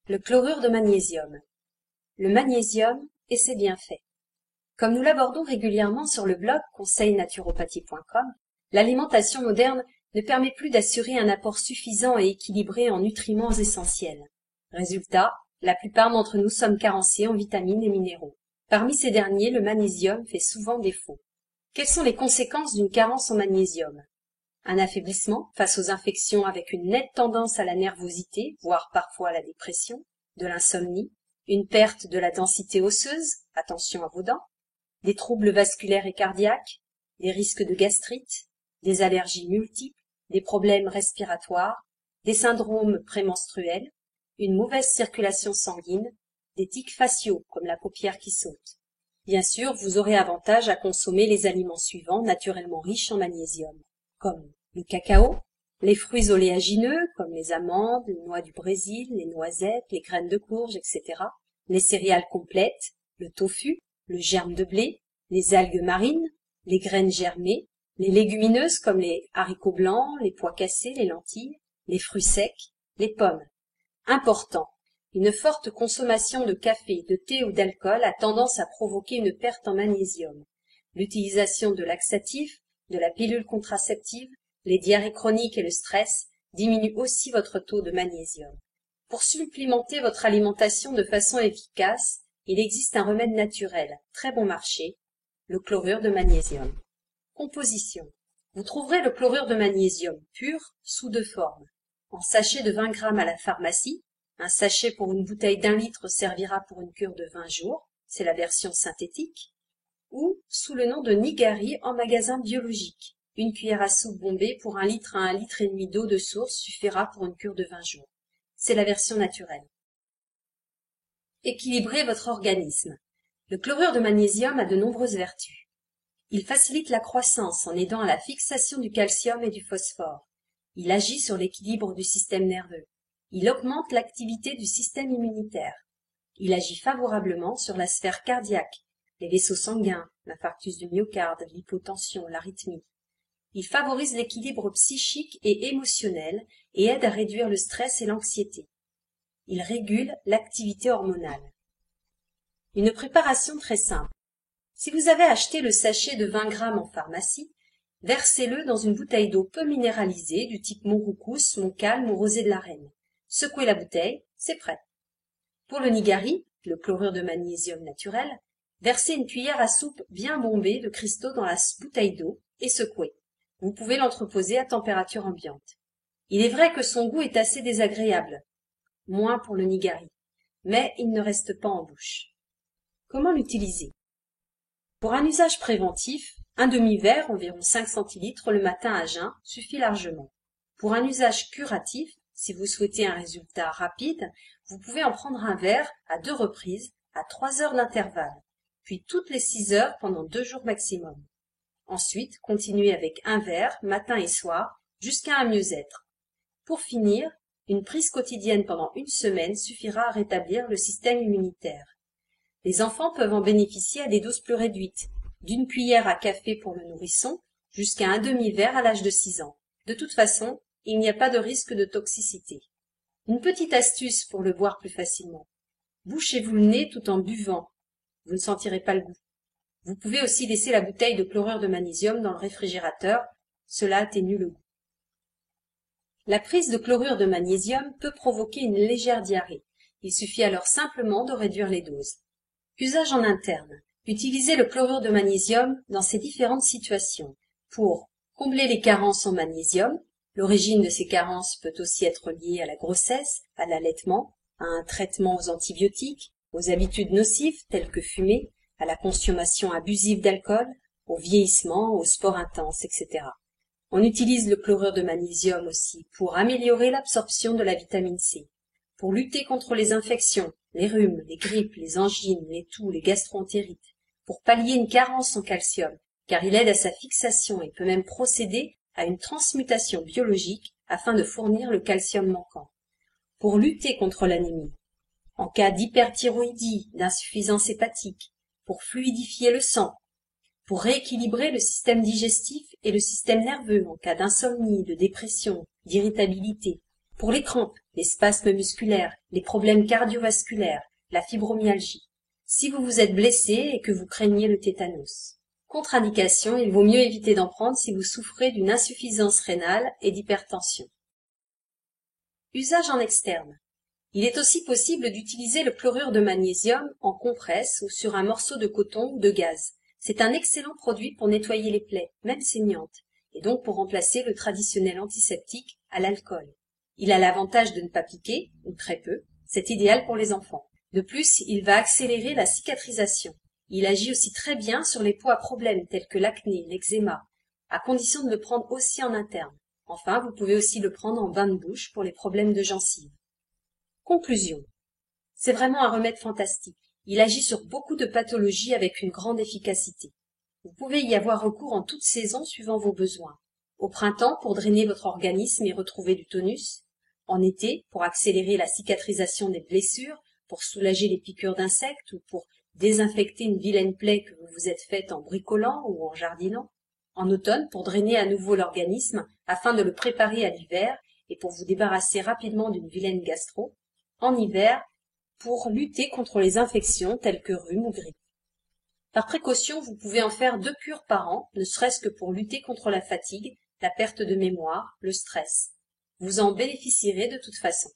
Le chlorure de magnésium. Le magnésium et ses bienfaits. Comme nous l'abordons régulièrement sur le blog conseilnaturopathie.com, l'alimentation moderne ne permet plus d'assurer un apport suffisant et équilibré en nutriments essentiels. Résultat, la plupart d'entre nous sommes carencés en vitamines et minéraux. Parmi ces derniers, le magnésium fait souvent défaut. Quelles sont les conséquences d'une carence en magnésium? Un affaiblissement face aux infections avec une nette tendance à la nervosité, voire parfois à la dépression, de l'insomnie, une perte de la densité osseuse, attention à vos dents, des troubles vasculaires et cardiaques, des risques de gastrite, des allergies multiples, des problèmes respiratoires, des syndromes prémenstruels, une mauvaise circulation sanguine, des tics faciaux comme la paupière qui saute. Bien sûr, vous aurez avantage à consommer les aliments suivants naturellement riches en magnésium, comme le cacao, les fruits oléagineux comme les amandes, les noix du Brésil, les noisettes, les graines de courge, etc., les céréales complètes, le tofu, le germe de blé, les algues marines, les graines germées, les légumineuses comme les haricots blancs, les pois cassés, les lentilles, les fruits secs, les pommes. Important. Une forte consommation de café, de thé ou d'alcool a tendance à provoquer une perte en magnésium. L'utilisation de laxatifs, de la pilule contraceptive, les diarrhées chroniques et le stress diminuent aussi votre taux de magnésium. Pour supplémenter votre alimentation de façon efficace, il existe un remède naturel, très bon marché, le chlorure de magnésium. Composition. Vous trouverez le chlorure de magnésium pur sous deux formes. En sachet de 20 grammes à la pharmacie, un sachet pour une bouteille d'1 litre servira pour une cure de 20 jours, c'est la version synthétique, ou sous le nom de Nigari en magasin biologique. Une cuillère à soupe bombée pour 1 litre à 1,5 litre d'eau de source suffira pour une cure de 20 jours. C'est la version naturelle. Équilibrez votre organisme. Le chlorure de magnésium a de nombreuses vertus. Il facilite la croissance en aidant à la fixation du calcium et du phosphore. Il agit sur l'équilibre du système nerveux. Il augmente l'activité du système immunitaire. Il agit favorablement sur la sphère cardiaque, les vaisseaux sanguins, l'infarctus du myocarde, l'hypotension, l'arythmie. Il favorise l'équilibre psychique et émotionnel et aide à réduire le stress et l'anxiété. Il régule l'activité hormonale. Une préparation très simple. Si vous avez acheté le sachet de 20 grammes en pharmacie, versez-le dans une bouteille d'eau peu minéralisée du type Montroucous, Montcalm ou Rosée de la Reine. Secouez la bouteille, c'est prêt. Pour le Nigari, le chlorure de magnésium naturel, versez une cuillère à soupe bien bombée de cristaux dans la bouteille d'eau et secouez. Vous pouvez l'entreposer à température ambiante. Il est vrai que son goût est assez désagréable, moins pour le Nigari, mais il ne reste pas en bouche. Comment l'utiliser? Pour un usage préventif, un demi-verre, environ 5 centilitres, le matin à jeun, suffit largement. Pour un usage curatif, si vous souhaitez un résultat rapide, vous pouvez en prendre un verre à 2 reprises, à 3 heures d'intervalle, puis toutes les 6 heures pendant 2 jours maximum. Ensuite, continuez avec un verre, matin et soir, jusqu'à un mieux-être. Pour finir, une prise quotidienne pendant 1 semaine suffira à rétablir le système immunitaire. Les enfants peuvent en bénéficier à des doses plus réduites, d'une cuillère à café pour le nourrisson jusqu'à un demi-verre à l'âge de 6 ans. De toute façon, il n'y a pas de risque de toxicité. Une petite astuce pour le boire plus facilement. Bouchez-vous le nez tout en buvant. Vous ne sentirez pas le goût. Vous pouvez aussi laisser la bouteille de chlorure de magnésium dans le réfrigérateur. Cela atténue le goût. La prise de chlorure de magnésium peut provoquer une légère diarrhée. Il suffit alors simplement de réduire les doses. Usage en interne. Utilisez le chlorure de magnésium dans ces différentes situations. Pour combler les carences en magnésium, l'origine de ces carences peut aussi être liée à la grossesse, à l'allaitement, à un traitement aux antibiotiques, aux habitudes nocives telles que fumer, à la consommation abusive d'alcool, au vieillissement, au sport intense, etc. On utilise le chlorure de magnésium aussi pour améliorer l'absorption de la vitamine C, pour lutter contre les infections, les rhumes, les grippes, les angines, les toux, les gastro-entérites, pour pallier une carence en calcium, car il aide à sa fixation et peut même procéder à une transmutation biologique afin de fournir le calcium manquant, pour lutter contre l'anémie, en cas d'hyperthyroïdie, d'insuffisance hépatique, pour fluidifier le sang, pour rééquilibrer le système digestif et le système nerveux en cas d'insomnie, de dépression, d'irritabilité, Pour les crampes, les spasmes musculaires, les problèmes cardiovasculaires, la fibromyalgie. Si vous vous êtes blessé et que vous craignez le tétanos. Contre-indication, il vaut mieux éviter d'en prendre si vous souffrez d'une insuffisance rénale et d'hypertension. Usage en externe. Il est aussi possible d'utiliser le chlorure de magnésium en compresse ou sur un morceau de coton ou de gaze. C'est un excellent produit pour nettoyer les plaies, même saignantes, et donc pour remplacer le traditionnel antiseptique à l'alcool. Il a l'avantage de ne pas piquer, ou très peu. C'est idéal pour les enfants. De plus, il va accélérer la cicatrisation. Il agit aussi très bien sur les peaux à problème telles que l'acné, l'eczéma, à condition de le prendre aussi en interne. Enfin, vous pouvez aussi le prendre en bain de bouche pour les problèmes de gencives. Conclusion. C'est vraiment un remède fantastique. Il agit sur beaucoup de pathologies avec une grande efficacité. Vous pouvez y avoir recours en toute saison suivant vos besoins. Au printemps pour drainer votre organisme et retrouver du tonus. En été pour accélérer la cicatrisation des blessures, pour soulager les piqûres d'insectes ou pour désinfecter une vilaine plaie que vous vous êtes faite en bricolant ou en jardinant. En automne pour drainer à nouveau l'organisme afin de le préparer à l'hiver et pour vous débarrasser rapidement d'une vilaine gastro. En hiver pour lutter contre les infections telles que rhume ou grippe. Par précaution, vous pouvez en faire 2 cures par an, ne serait-ce que pour lutter contre la fatigue, la perte de mémoire, le stress. Vous en bénéficierez de toute façon.